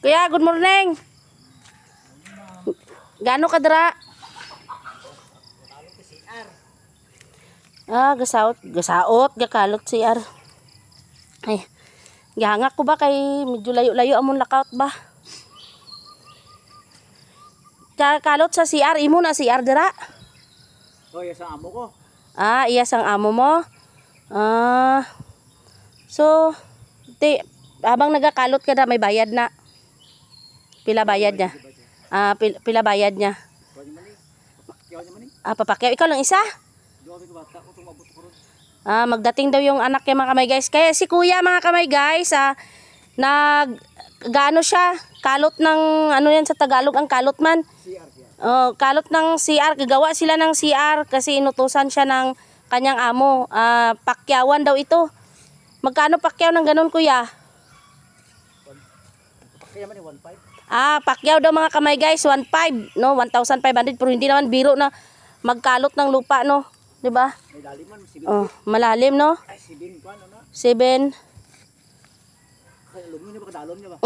Kuya, good morning. Gano ka dira? Gasaot, gakalot CR. Ay, gihangak ko ba kay medyo layo-layo amon lakaut ba? Kalot sa CR, imo na CR dira? Oh, iya sang amo ko. Iya sang amo mo. So, habang nagakalot ka na, may bayad na. Pila bayad niya? Pila bayad niya? Papakyaw. Ikaw lang isa? Magdating daw yung anak niya mga kamay guys. Kaya si kuya mga kamay guys, gaano siya? Kalot ng, ano yan sa Tagalog ang kalot man? Kalot ng CR. Gagawa sila ng CR kasi inutusan siya ng kanyang amo. Pakyawan daw ito. Magkano pakyaw ng ganun kuya? Pakyaw man 1.5. Pakyaw daw mga kamay guys, 1.5, no? 1,500 pero hindi naman biro na magkalot ng lupa, no? 'Di ba? Malalim man, 7. Malalim, no? Ay, 7 kuan ano? 7. Kaya lumi na ba kadalom niya ba?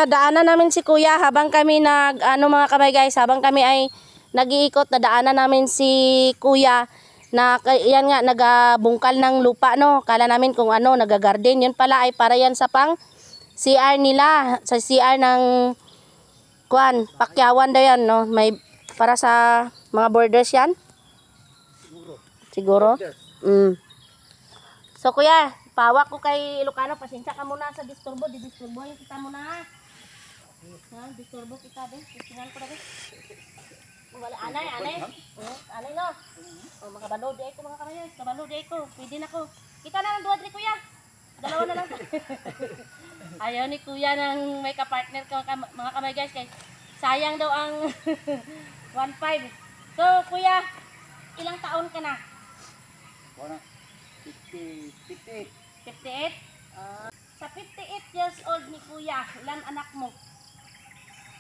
Nadaanan namin si kuya habang kami mga kamay guys, habang kami ay nag-iikot, nadaanan namin si kuya na yan nga nagabungkal ng lupa, no? Kala namin kung ano, nagagarden. Yun pala ay para yan sa pang CR nila, sa CR ng pakyawan daw yan, no? May para sa mga borders yan? Siguro? So kuya, pawak ko kay Ilocano, pasensya ka muna sa disturbo, didisturbohin kita muna ha. Disturbo kita din, tingnan ko na din. Wala, anay no? Makabalo di ako mga kamay, kabalo di ako, pwede na ko. Kita na ng duwad ni kuya, dalawa na lang. Ayaw ni kuya ng may kapartner ka mga kamay guys, kay sayang daw ang 1.5. So kuya, ilang taon ka na? 58. 58? Sa 58 years old ni kuya, ilan anak mo?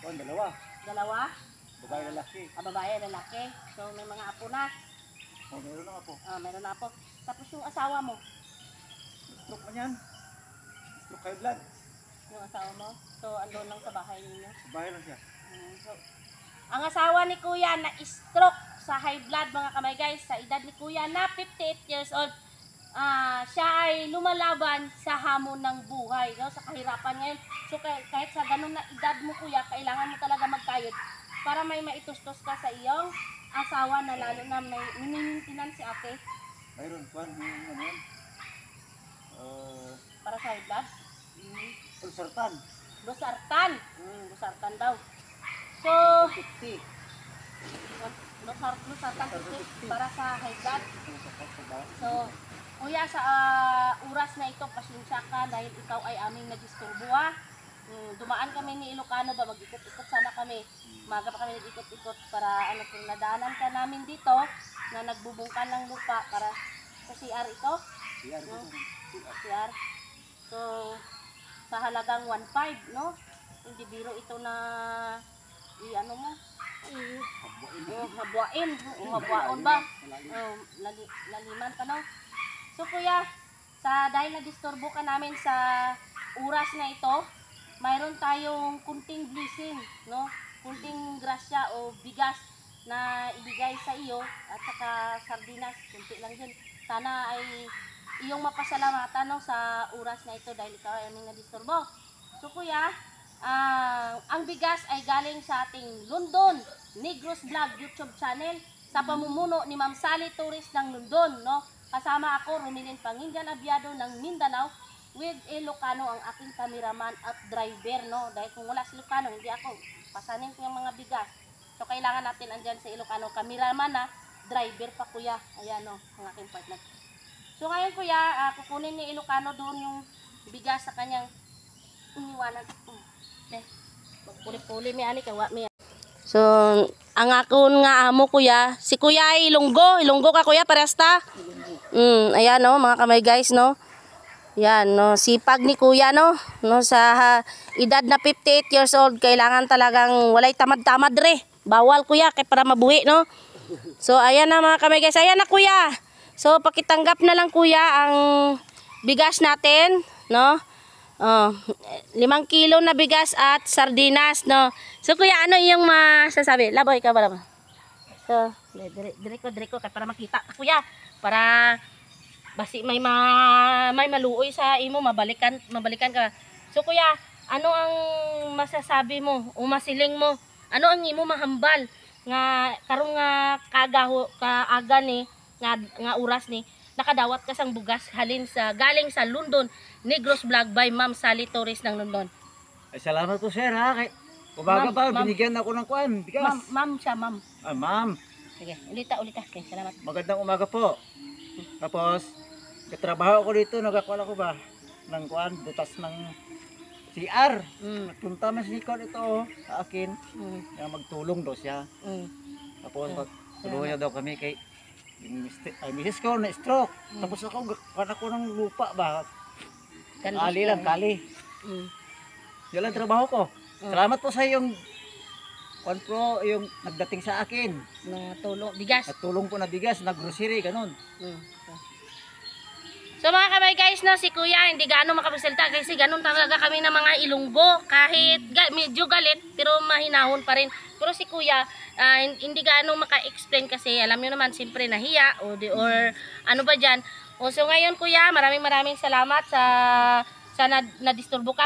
Dalawa. Dalawa? Babae lalaki. Babae lalaki. So may mga apo na? Meron na apo. Meron na apo. Tapos yung asawa mo? Stroke man yan. Stroke high blood. Yung asawa mo? So andun lang sa bahay ninyo? Sa bahay lang siya. So, ang asawa ni kuya na stroke sa high blood mga kamay guys, sa edad ni kuya na 58 years old, siya ay lumalaban sa hamon ng buhay, no? Sa kahirapan ngayon. So kahit sa ganun na edad mo kuya, kailangan mo talaga magkayod para may maitustos ka sa iyong asawa na lalo na may minimintinan si ate. Mayroon kuan ano yan? Para sa high blood? Losartan. Losartan daw. So 50. Losartan 50 para sa high blood. So kuya, sa oras na ito, pasensya ka dahil ikaw ay aming nag-isturbo ha. Dumaan kami ni Ilocano ba, mag-ikot-ikot sana kami. Maga pa kami nag-ikot-ikot para kung nadaanan ka namin dito na nagbubungkan ng lupa para sa CR ito. CR. So sa halagang 1.5, no? Hindi biro ito na habuaon ba? Laliman ka, no? So kuya, dahil na-disturbo ka namin sa oras na ito, mayroon tayong kunting blessing, no? Kunting grasya o bigas na ibigay sa iyo at saka sardinas, kunti lang yun. Sana ay iyong mapasalamatan, no, sa oras na ito dahil ikaw ay aming na-disturbo. So kuya, ang bigas ay galing sa ating London Negros Vlog YouTube channel sa pamumuno ni Ma'am Sally Torres ng London, no? Kasama ako, Romilin Pangingan Abiado ng Mindanao, with Ilocano ang aking cameraman at driver, no? Dahil kung wala si Ilocano, hindi ako pasanin ko yung mga bigas. So kailangan natin andyan si Ilocano, cameraman na driver pa kuya. Ayan, no, ang aking partner. So ngayon kuya, kukunin ni Ilocano doon yung bigas sa kanyang iniwanan. Magpuli-puli mi ani kawa mi. So ang akon nga amo kuya, si kuya ay Ilonggo ka kuya, paresta. Ayan, no, mga kamay guys, no. Yan, no, sipag ni kuya, no. No, sa edad na 58 years old, kailangan talagang walay tamad-tamad re. Bawal kuya kay para mabuhi, no. So ayan na mga kamay guys, ayan na kuya. So pakitanggap na lang kuya ang bigas natin, no. Oh, 5 kilo na bigas at sardinas, no. So kuya, ano yung masasabi? Laboy ka ba? So, dire ko para makita kuya, para basi may maluoy sa imo, mabalikan ka. So kuya, ano ang masasabi mo o masiling mo? Ano ang imo mahambal nga karong nga kaaga ni nga oras ni nakadawat ka sang bugas galing sa London Negros Vlog by Ma'am Sally Torres ng London. Ay, salamat po sir ha. Kay, umaga pa, binigyan ako ng kuan, bigas. Ma'am siya, ma'am. Ah, ma'am. Sige, ulita. Okay, salamat. Magandang umaga po. Tapos, katrabaho ko dito, nagakuan ako ba ng kuan, butas ng CR. Nagpunta man si Nikon ito sa akin. Na magtulong daw siya. Tapos, tulungan niya daw kami kay misis ko na stroke. Tapos ako ng lupa ba. Kali. Yan lang trabaho ko. Salamat po sa yung yung nagdating sa akin. Na tulong, bigas. Natulong po na bigas, na grocery, ganun. So mga kamay guys, no, si kuya hindi gaano makapagsalita kasi ganun talaga kami ng mga Ilonggo. Kahit medyo galit pero mahinahon pa rin. Pero si kuya hindi gaano maka-explain kasi alam nyo naman siyempre nahiya or ano ba dyan. So ngayon kuya, maraming salamat sa nadisturbo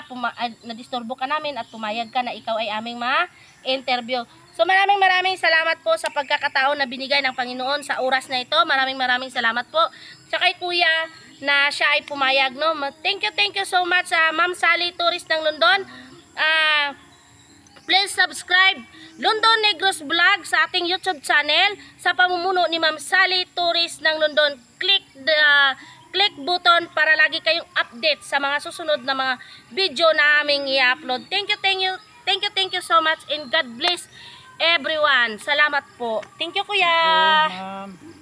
ka namin at pumayag ka na ikaw ay aming ma-interview. So maraming salamat po sa pagkakataon na binigay ng Panginoon sa oras na ito. Maraming salamat po sa kay kuya na siya ay pumayag, no. Thank you so much sa Ma'am Sally Torres ng London. Please subscribe London Negros Vlog sa ating YouTube channel sa pamumuno ni Ma'am Sally Torres ng London. Click button para lagi kayong update sa mga susunod na mga video na aming i-upload. Thank you so much and God bless everyone. Salamat po. Thank you kuya. Ma'am.